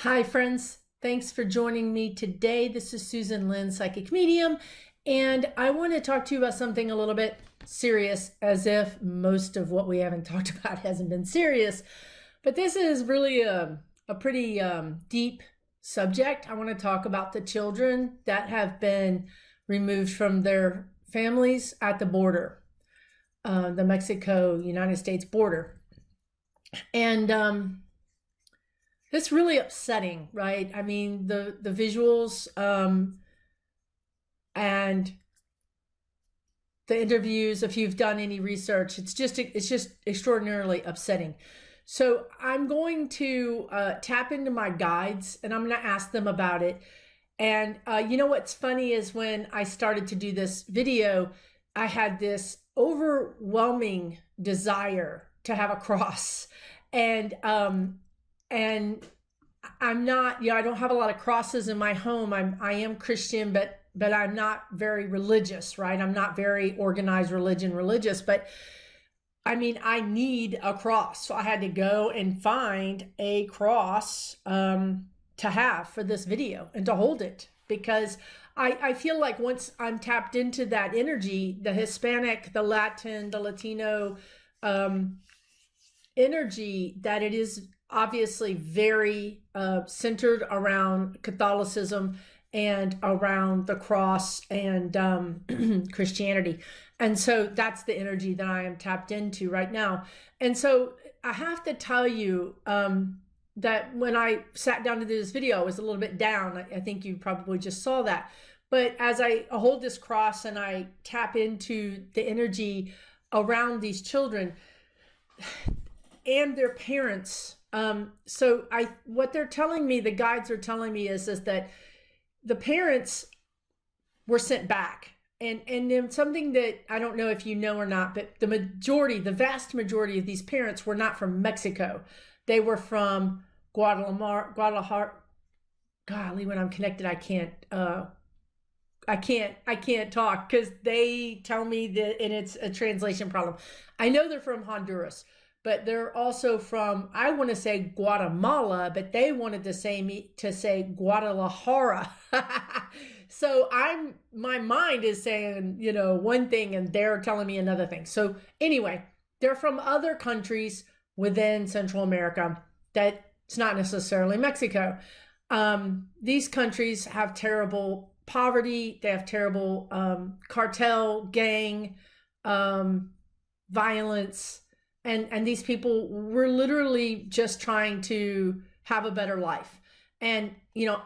Hi, friends. Thanks for joining me today. This is Susan Lynn, Psychic Medium, and I want to talk to you about something a little bit serious, as if most of what we haven't talked about hasn't been serious. But this is really a pretty deep subject. I want to talk about the children that have been removed from their families at the border, the Mexico-United States border. And it's really upsetting, right? I mean, the visuals and the interviews, if you've done any research, it's just extraordinarily upsetting. So I'm going to tap into my guides and I'm going to ask them about it. And you know what's funny is when I started to do this video, I had this overwhelming desire to have a cross. And I'm not, I don't have a lot of crosses in my home. I am Christian, but I'm not very religious, right? I'm not very organized religious, but I mean, I need a cross. So I had to go and find a cross to have for this video and to hold it, because I feel like once I'm tapped into that energy, the Hispanic, the Latin, the Latino energy, that it is obviously very centered around Catholicism and around the cross and Christianity. And so that's the energy that I am tapped into right now. And so I have to tell you that when I sat down to do this video, I was a little bit down. I think you probably just saw that. But as I hold this cross and I tap into the energy around these children and their parents, what they're telling me, the guides are telling me is that the parents were sent back. And then something that I don't know if you know or not, but the vast majority of these parents were not from Mexico. They were from Guadalajara. Golly, when I'm connected, I can't talk because they tell me that, and it's a translation problem. I know they're from Honduras, but they're also from, I want to say Guatemala, but they wanted to say Guadalajara. So my mind is saying, one thing and they're telling me another thing. So anyway, they're from other countries within Central America that's not necessarily Mexico. These countries have terrible poverty. They have terrible cartel, gang, violence. And these people were literally just trying to have a better life. And,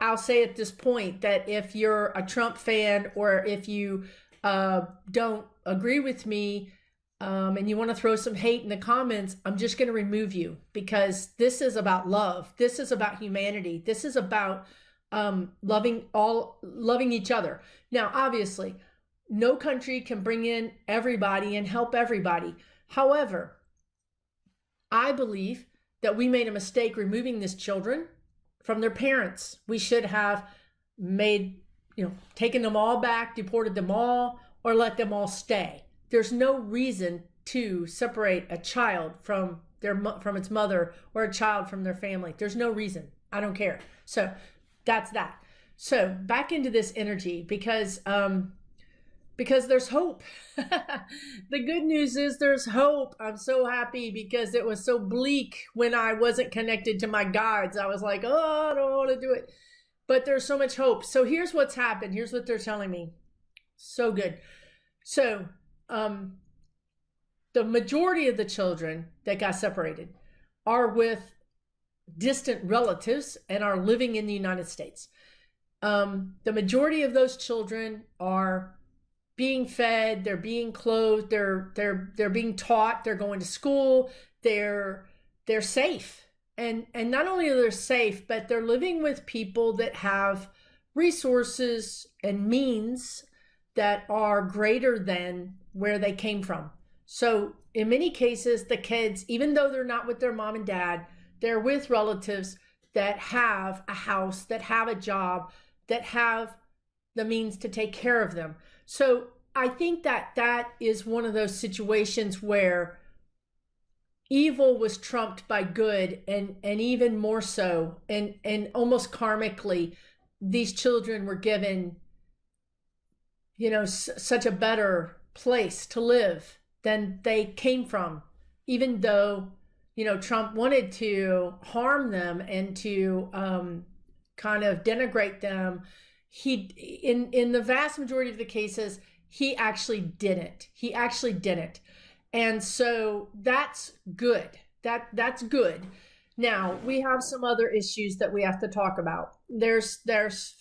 I'll say at this point that if you're a Trump fan or if you don't agree with me and you want to throw some hate in the comments, I'm just going to remove you, because this is about love. This is about humanity. This is about loving each other. Now, obviously, no country can bring in everybody and help everybody. However, I believe that we made a mistake removing these children from their parents. We should have taken them all back, deported them all, or let them all stay. There's no reason to separate a child from its mother or a child from their family. There's no reason. I don't care. So that's that. So back into this energy, because there's hope. The good news is there's hope. I'm so happy, because it was so bleak when I wasn't connected to my guides. I was like, oh, I don't want to do it. But there's so much hope. So here's what's happened. Here's what they're telling me. So good. So the majority of the children that got separated are with distant relatives and are living in the United States. The majority of those children are being fed, they're being clothed, they're being taught, they're going to school, they're safe. And not only are they safe, but they're living with people that have resources and means that are greater than where they came from. So in many cases, the kids, even though they're not with their mom and dad, they're with relatives that have a house, that have a job, that have the means to take care of them. So I think that is one of those situations where evil was trumped by good, and even more so, and almost karmically, these children were given, such a better place to live than they came from, even though, Trump wanted to harm them and to kind of denigrate them. In the vast majority of the cases, he actually didn't. And so that's good. That's good. Now, we have some other issues that we have to talk about. There's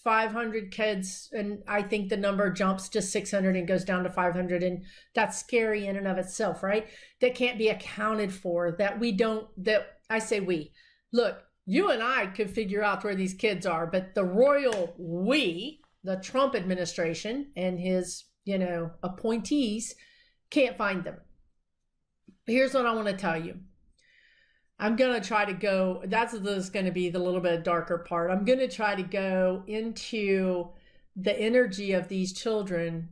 500 kids, and I think the number jumps to 600 and goes down to 500, and that's scary in and of itself, right? That can't be accounted for, Look, you and I could figure out where these kids are, but the the Trump administration and his, appointees can't find them. Here's what I want to tell you. I'm going to try to go, that's going to be the little bit darker part. I'm going to try to go into the energy of these children.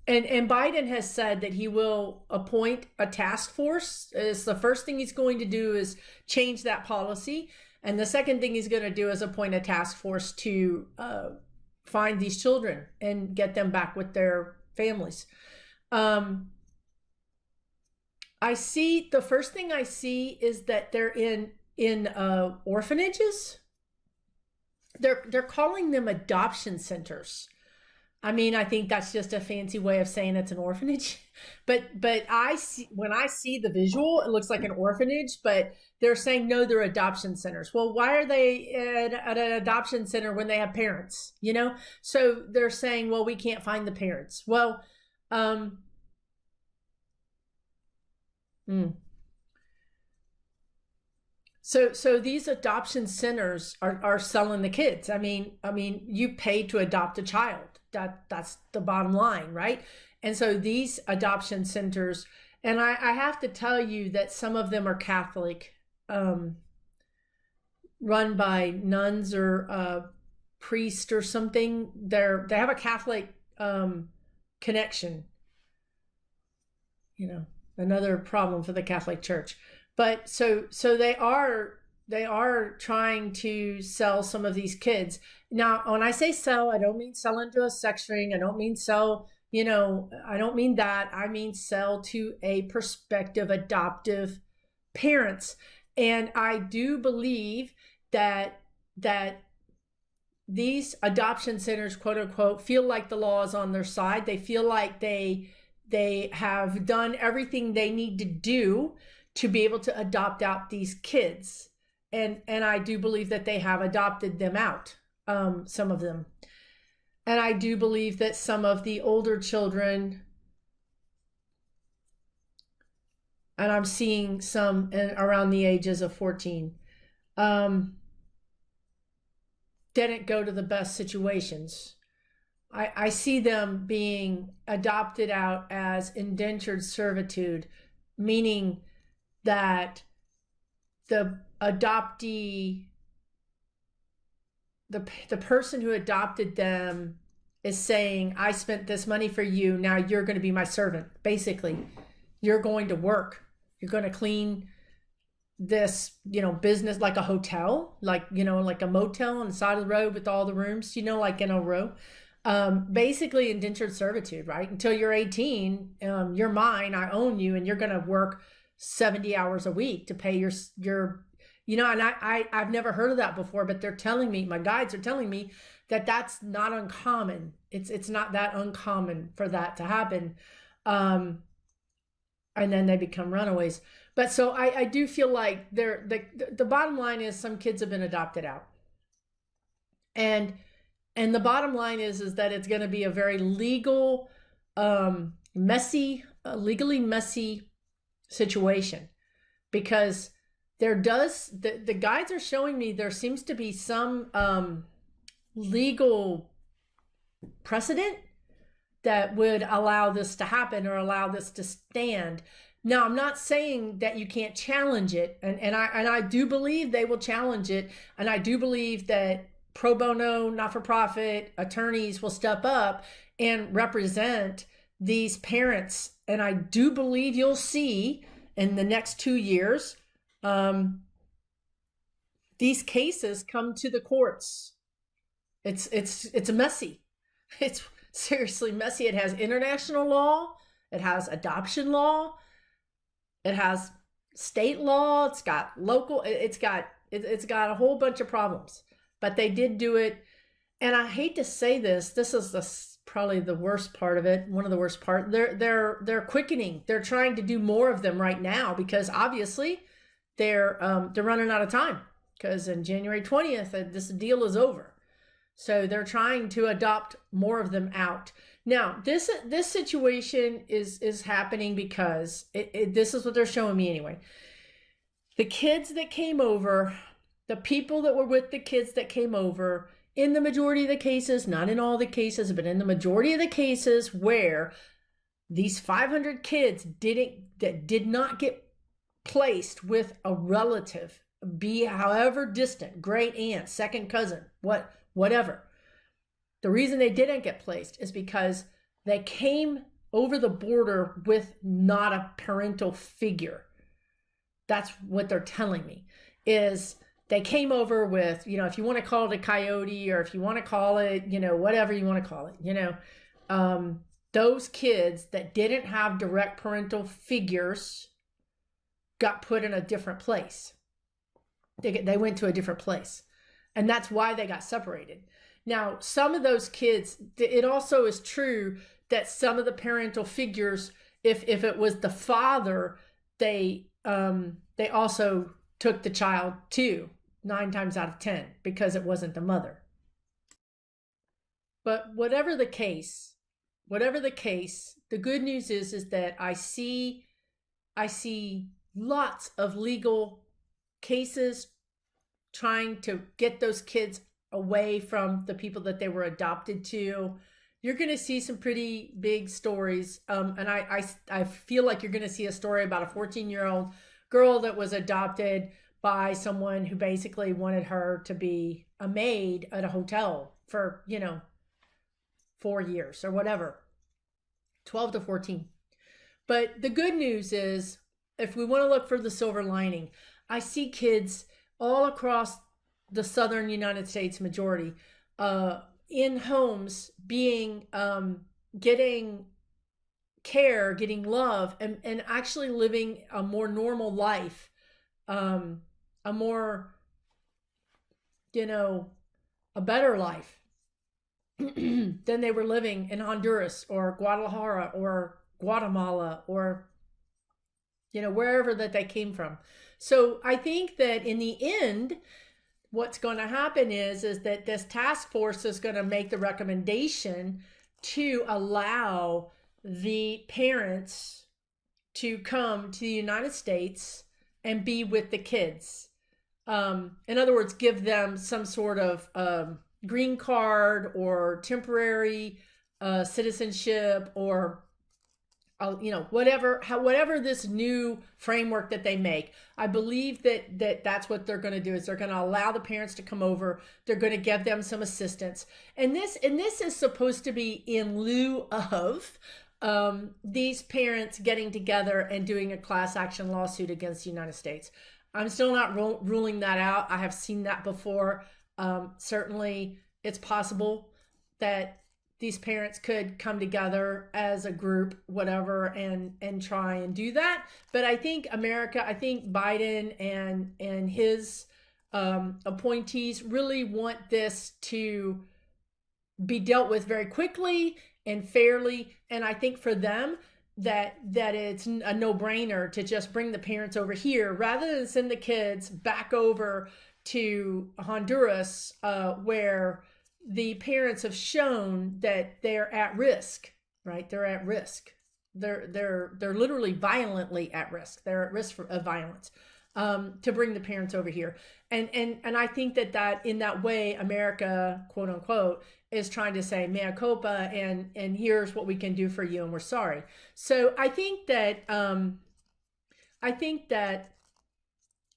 And Biden has said that he will appoint a task force. It's the first thing he's going to do is change that policy. And the second thing he's going to do is appoint a task force to find these children and get them back with their families. The first thing I see is that they're in orphanages. They're calling them adoption centers. I mean, I think that's just a fancy way of saying it's an orphanage. But when I see the visual, it looks like an orphanage, but they're saying, no, they're adoption centers. Well, why are they at an adoption center when they have parents, So they're saying, well, we can't find the parents. Well, So these adoption centers are selling the kids. I mean, you pay to adopt a child. That's the bottom line, right? And so these adoption centers, and I have to tell you that some of them are Catholic, run by nuns or priest or something. They have a Catholic connection. Another problem for the Catholic Church. But so they are trying to sell some of these kids. Now, when I say sell, I don't mean sell into a sex ring. I don't mean sell, I don't mean that. I mean sell to a prospective adoptive parents. And I do believe that these adoption centers, quote unquote, feel like the law is on their side. They feel like they have done everything they need to do to be able to adopt out these kids. And I do believe that they have adopted them out, some of them. And I do believe that some of the older children, and I'm seeing some around the ages of 14, didn't go to the best situations. I see them being adopted out as indentured servitude, meaning that the adoptee, the person who adopted them is saying, I spent this money for you, now you're going to be my servant. Basically, you're going to work. You're going to clean this, business, like a hotel, like a motel on the side of the road with all the rooms, like in a row. Basically indentured servitude, right? Until you're 18, you're mine, I own you, and you're going to work 70 hours a week to pay your and I've never heard of that before, but they're telling me, my guides are telling me that that's not uncommon. It's not that uncommon for that to happen. And then they become runaways. But so I do feel like the bottom line is some kids have been adopted out. And the bottom line is that it's going to be a very legally messy situation, because the guides are showing me there seems to be some legal precedent that would allow this to happen or allow this to stand. Now, I'm not saying that you can't challenge it, and I do believe they will challenge it, and I do believe that pro bono, not-for-profit attorneys will step up and represent these parents, and I do believe you'll see in the next 2 years, these cases come to the courts. It's messy. It's seriously messy. It has international law, it has adoption law, it has state law, it's got local, it's got a whole bunch of problems. But they did do it, and I hate to say this. This is probably the worst part of it. One of the worst part. They're quickening. They're trying to do more of them right now because obviously they're running out of time. Because in January 20th, this deal is over. So they're trying to adopt more of them out. Now, this situation is happening because this is what they're showing me anyway. The kids that came over, the people that were with the kids that came over, in the majority of the cases, not in all the cases, but in the majority of the cases where these 500 kids did not get placed with a relative, be however distant, great aunt, second cousin, whatever. The reason they didn't get placed is because they came over the border with not a parental figure. That's what they're telling me, is they came over with, if you want to call it a coyote, or if you want to call it, whatever you want to call it, those kids that didn't have direct parental figures got put in a different place. They went to a different place. And that's why they got separated. Now, some of those kids, it also is true that some of the parental figures, if it was the father, they also took the child too, 9 times out of 10, because it wasn't the mother. But whatever the case, the good news is that I see lots of legal cases trying to get those kids away from the people that they were adopted to. You're going to see some pretty big stories. And I feel like you're going to see a story about a 14-year-old girl that was adopted by someone who basically wanted her to be a maid at a hotel for, 4 years or whatever, 12 to 14. But the good news is, if we want to look for the silver lining, I see kids all across the southern United States, majority, in homes being, getting care, getting love, and actually living a more normal life, a more, a better life than they were living in Honduras or Guadalajara or Guatemala or, wherever that they came from. So I think that in the end, what's going to happen is that this task force is going to make the recommendation to allow the parents to come to the United States and be with the kids. In other words, give them some sort of green card or temporary citizenship, or whatever this new framework that they make. I believe that's what they're going to do, is they're going to allow the parents to come over. They're going to give them some assistance. And this is supposed to be in lieu of these parents getting together and doing a class action lawsuit against the United States. I'm still not ruling that out. I have seen that before. Certainly it's possible that these parents could come together as a group, whatever, and try and do that. But I think Biden and his appointees really want this to be dealt with very quickly and fairly. And I think for them that it's a no-brainer to just bring the parents over here rather than send the kids back over to Honduras, where the parents have shown that they're at risk, right? They're at risk. They're literally violently at risk. They're at risk of violence, to bring the parents over here. And I think that in that way, America, quote unquote, is trying to say mea culpa, and here's what we can do for you, and we're sorry. So I think that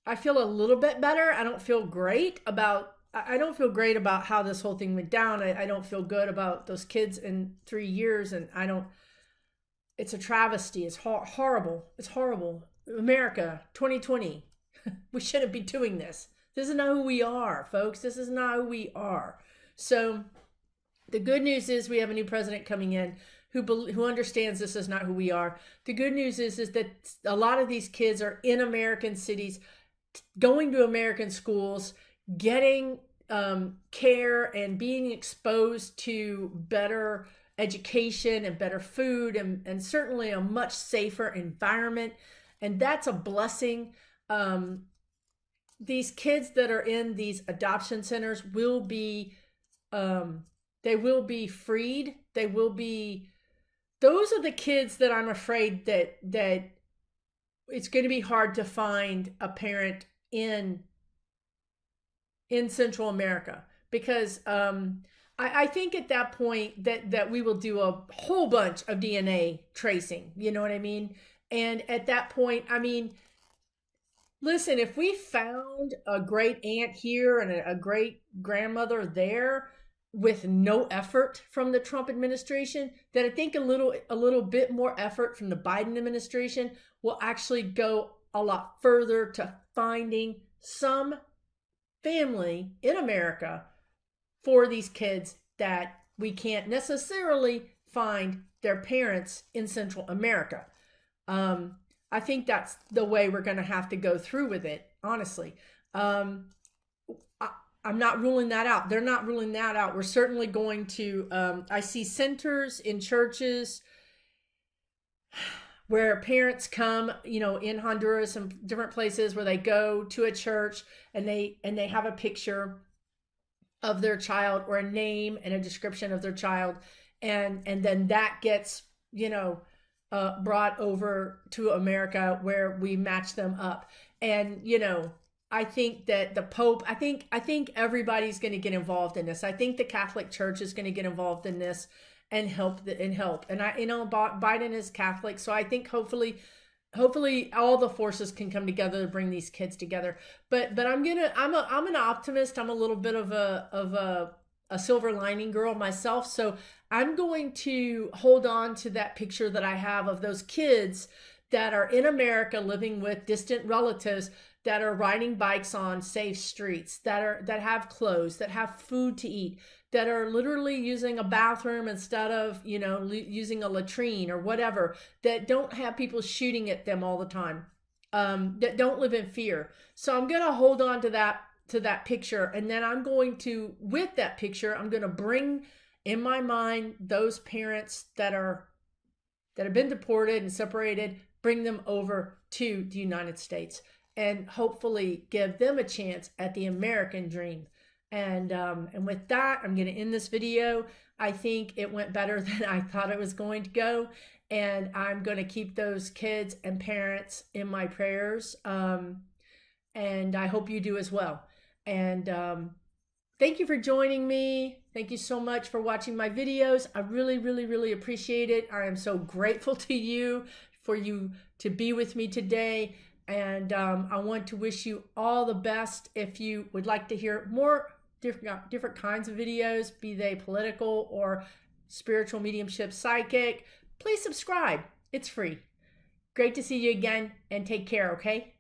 I feel a little bit better. I don't feel great about how this whole thing went down. I don't feel good about those kids in 3 years, and it's a travesty. It's horrible. It's horrible. America 2020. We shouldn't be doing this. This is not who we are, folks. This is not who we are. So the good news is we have a new president coming in who understands this is not who we are. The good news is that a lot of these kids are in American cities, going to American schools, getting care and being exposed to better education and better food and certainly a much safer environment. And that's a blessing. These kids that are in these adoption centers will be, they will be freed. They will be, those are the kids that I'm afraid that it's going to be hard to find a parent in Central America, because I think at that point that we will do a whole bunch of DNA tracing, you know what I mean? And at that point, I mean, listen, if we found a great aunt here and a great grandmother there with no effort from the Trump administration, then I think a little bit more effort from the Biden administration will actually go a lot further to finding some family in America for these kids that we can't necessarily find their parents in Central America. I think that's the way we're going to have to go through with it, honestly. I'm not ruling that out. They're not ruling that out. We're certainly going to, I see centers in churches where parents come, you know, in Honduras and different places where they go to a church and they have a picture of their child or a name and a description of their child. And then that gets, you know, brought over to America where we match them up. And, you know, I think that the Pope, I think everybody's going to get involved in this. I think the Catholic Church is going to get involved in this and help. And I, you know, Biden is Catholic, so I think hopefully all the forces can come together to bring these kids together. But I'm an optimist. I'm a little bit of a silver lining girl myself, so I'm going to hold on to that picture that I have of those kids that are in America living with distant relatives, that are riding bikes on safe streets, that have clothes, that have food to eat, that are literally using a bathroom instead of, you know, using a latrine or whatever, that don't have people shooting at them all the time, that don't live in fear. So I'm going to hold on to that picture. And then I'm going to, with that picture, I'm going to bring in my mind those parents that have been deported and separated, bring them over to the United States and hopefully give them a chance at the American dream. And with that, I'm going to end this video. I think it went better than I thought it was going to go. And I'm going to keep those kids and parents in my prayers. And I hope you do as well. And thank you for joining me. Thank you so much for watching my videos. I really, really, really appreciate it. I am so grateful to you for you to be with me today. And I want to wish you all the best. If you would like to hear more different kinds of videos, be they political or spiritual, mediumship, psychic, please subscribe. It's free. Great to see you again, and take care, okay?